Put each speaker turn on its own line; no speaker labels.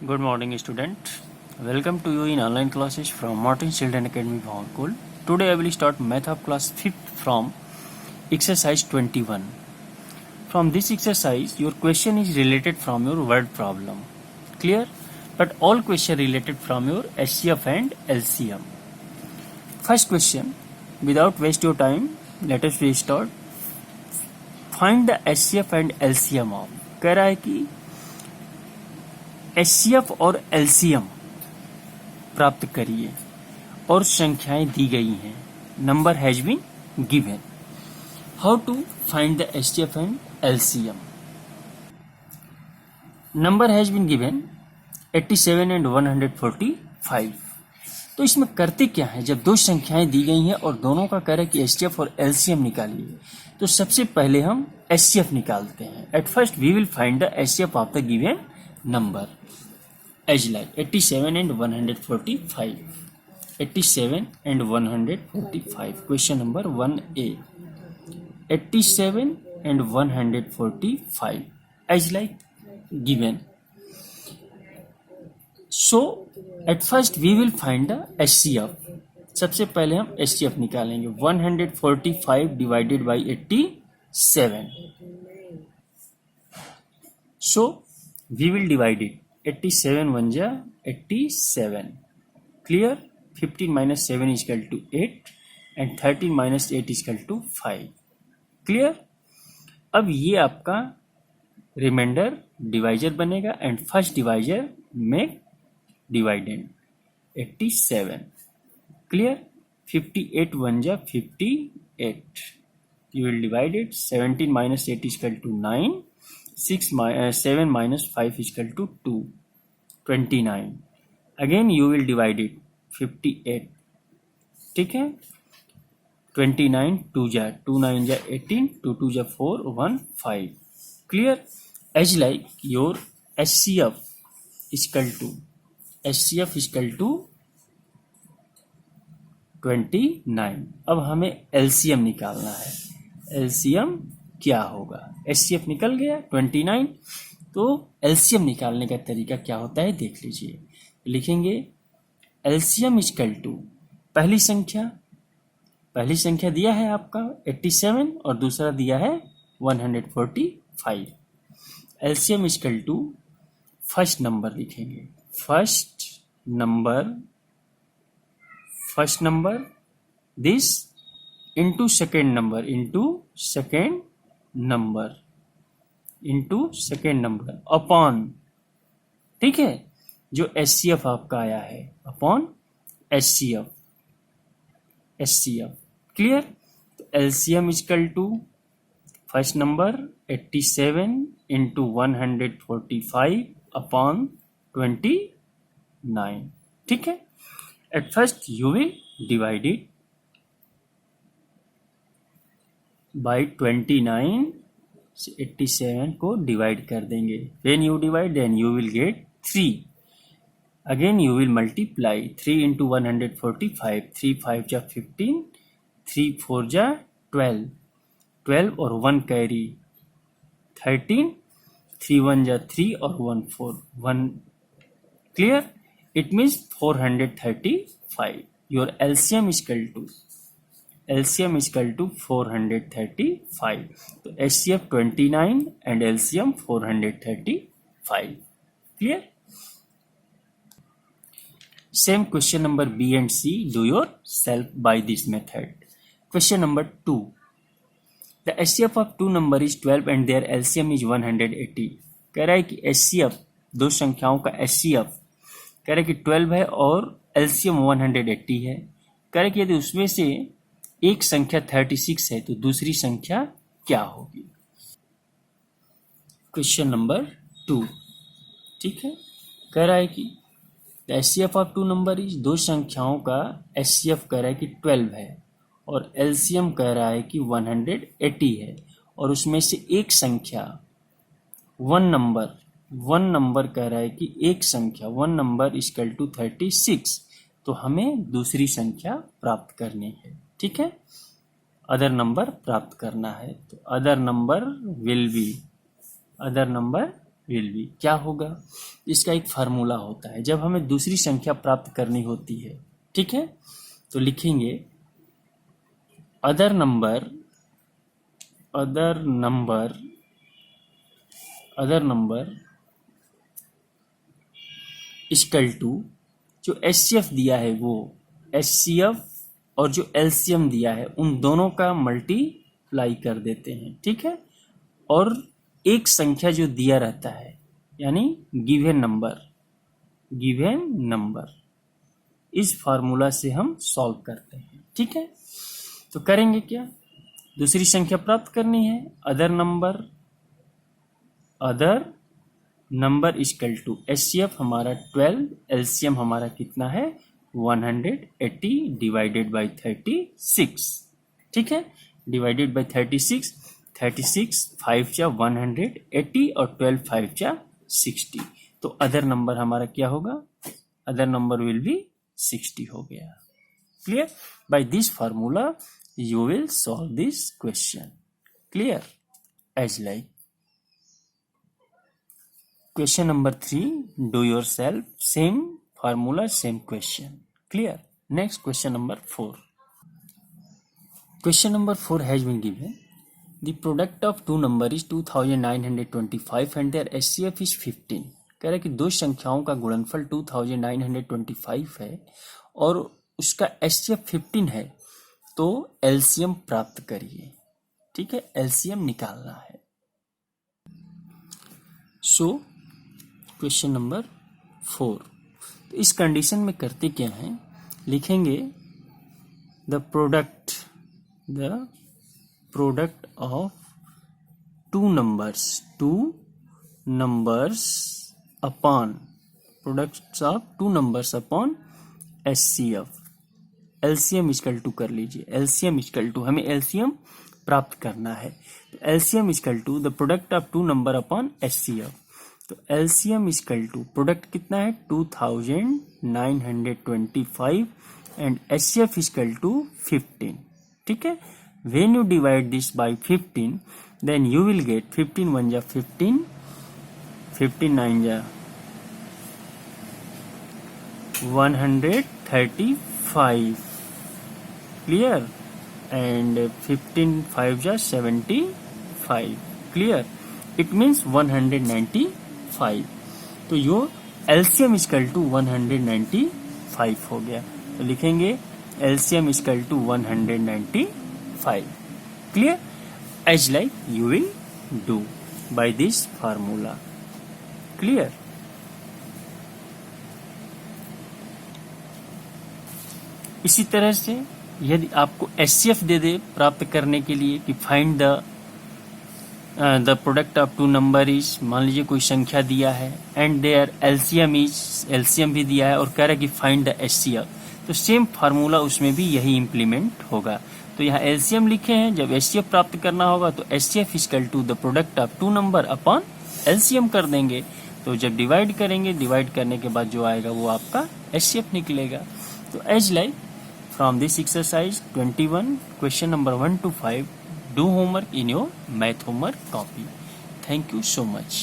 Good morning, student. Welcome to you in online classes from Martin Children Academy, Bhawanpur. Today I will start math of class 5th from exercise 21. From this exercise, your question is related from your word problem. Clear? But all question related from your HCF and LCM. First question, without waste your time, let us restart. Find the HCF and LCM of. कह रहा है कि HCF और LCM प्राप्त करिए और संख्याएं दी गई हैं. Number has been given. How to find the HCF and LCM. Number has been given 87 and 145. तो इसमें करते क्या है, जब दो संख्याएं दी गई हैं और दोनों का कह रहा है कि HCF और LCM निकालिए, तो सबसे पहले हम HCF निकालते हैं. At first we will find the HCF of the given number as like 87 and 145. 87 and 145. Question number 1A. 87 and 145 as like given. So at first we will find the HCF. सबसे पहले हम HCF निकालेंगे. 145 divided by 87. So we will divide it. 87 1 जा 87. Clear? 15 minus 7 is equal to 8 and 13 minus 8 is equal to 5. Clear? अब ये आपका reminder divisor बनेगा and first divisor में डिवाइडेंड 87. क्लियर? 58 1 जा 58. You will divide it. 17 minus 8 is equal to 9. 7 minus 5 is equal to 2. 29. Again you will divide it. 58. ठीक है? 29 2 जा 2 9 जा 18. 2 2 जा 4 1 5. Clear? As like your HCF is equal to 29. अब हमें LCM निकालना है. LCM क्या होगा? HCF निकल गया 29. तो LCM निकालने का तरीका क्या होता है देख लीजिए. लिखेंगे LCM इक्वल टू पहली संख्या दिया है आपका 87 और दूसरा दिया है 145. LCM equal to first number लिखेंगे. First number this into second number upon, ठीक है, जो HCF आपका आया है अपॉन HCF. क्लियर? तो LCM equal to first number 87 into 145 upon 29. ठीक है? At first you will divide it by 29. 87 को डिवाइड कर देंगे. When you divide then you will get 3. Again you will multiply 3 into 145. 3 5 जा 15. 3 4 जा 12 और 1 कैरी 13. 3 1 जा 3 और 1 4 1. क्लियर? इट मीन्स 435. Your LCM equal to 435. तो HCF 29 and LCM 435. Clear? Same question number B and C. Do yourself by this method. Question number 2. The HCF of two number is 12 and their LCM is 180. कह रहा है कि HCF दो संख्याओं का HCF कह रहा है कि 12 है और LCM 180 है. कह रहा है कि यदि उसमें से एक संख्या 36 है तो दूसरी संख्या क्या होगी. Question number 2. ठीक है? कह रहा है कि HCF of two number is, दो संख्याओं का HCF कह रहा है कि 12 है और LCM कह रहा है कि 180 है और उसमें से एक संख्या वन नंबर कह रहा है कि एक संख्या 1 नंबर इक्वल टू 36. तो हमें दूसरी संख्या प्राप्त करनी है. ठीक है? अदर नंबर प्राप्त करना है. तो अदर नंबर विल बी क्या होगा, इसका एक फार्मूला होता है जब हमें दूसरी संख्या प्राप्त करनी होती है, ठीक है। तो लिखेंगे अदर नंबर इक्वल टू, जो एचसीएफ दिया है वो एचसीएफ और जो एलसीएम दिया है उन दोनों का मल्टीप्लाई कर देते हैं, ठीक है। और एक संख्या जो दिया रहता है यानी गिवन नंबर, इस फार्मूला से हम सॉल्व करते हैं, ठीक है। तो करेंगे क्या, दूसरी संख्या प्राप्त करनी है, other number equal to HCF हमारा 12, एलसीएम हमारा कितना है 180 डिवाइडेड बाई 36, ठीक है। डिवाइडेड बाई 36, 5 जा 180 और 12 5 जा 60। तो अदर नंबर हमारा क्या होगा, अदर नंबर विल बी 60 हो गया। Clear, by this formula you will solve this question. Clear, as like question number 3, do yourself, same formula, same question. Clear. Next question number 4. Question number 4 has been given. The product of two number is 2925 and their HCF is 15. कह रहा है कि दो संख्याओं का गुणनफल 2925 है और उसका HCF 15 है, तो एलसीएम प्राप्त करिए, ठीक है। एलसीएम निकालना है। सो क्वेश्चन नंबर 4, तो इस कंडीशन में करते क्या हैं, लिखेंगे the product of two numbers upon HCF. LCM equal to कर लीजिए, एलसीएम इक्वल टू, हमें एलसीएम प्राप्त करना है। तो LCM equal to the product of two number upon HCF. तो एलसीएम इक्वल टू प्रोडक्ट कितना है 2925 एंड एचसीएफ इक्वल टू 15, ठीक है। When you divide this by 15 then you will get 15 1 जा 15, 15 9 जा 135, clear, and 15 5 ja 75, clear, it means 195। तो यो LCM equal to 195 हो गया। तो लिखेंगे LCM equal to 195, clear, as like you will do by this formula, clear। इसी तरह से यदि आपको एचसीएफ दे दे प्राप्त करने के लिए कि find the product of two number is, मान लीजिए कोई संख्या दिया है एंड देयर एलसीएम भी दिया है और कह रहा है कि फाइंड द एचसीएफ, तो सेम फार्मूला उसमें भी यही इम्प्लीमेंट होगा। तो यहाँ एलसीएम लिखे हैं, जब एचसीएफ प्राप्त करना होगा तो HCF equal to the product of two number upon LCM कर देंगे। तो जब डिवाइड करेंगे, डिवाइड करने के बाद जो आएगा वो आपका एचसीएफ निकलेगा। तो as like from this exercise 21, question number 1 to 5, do homework in your math homework copy. Thank you so much.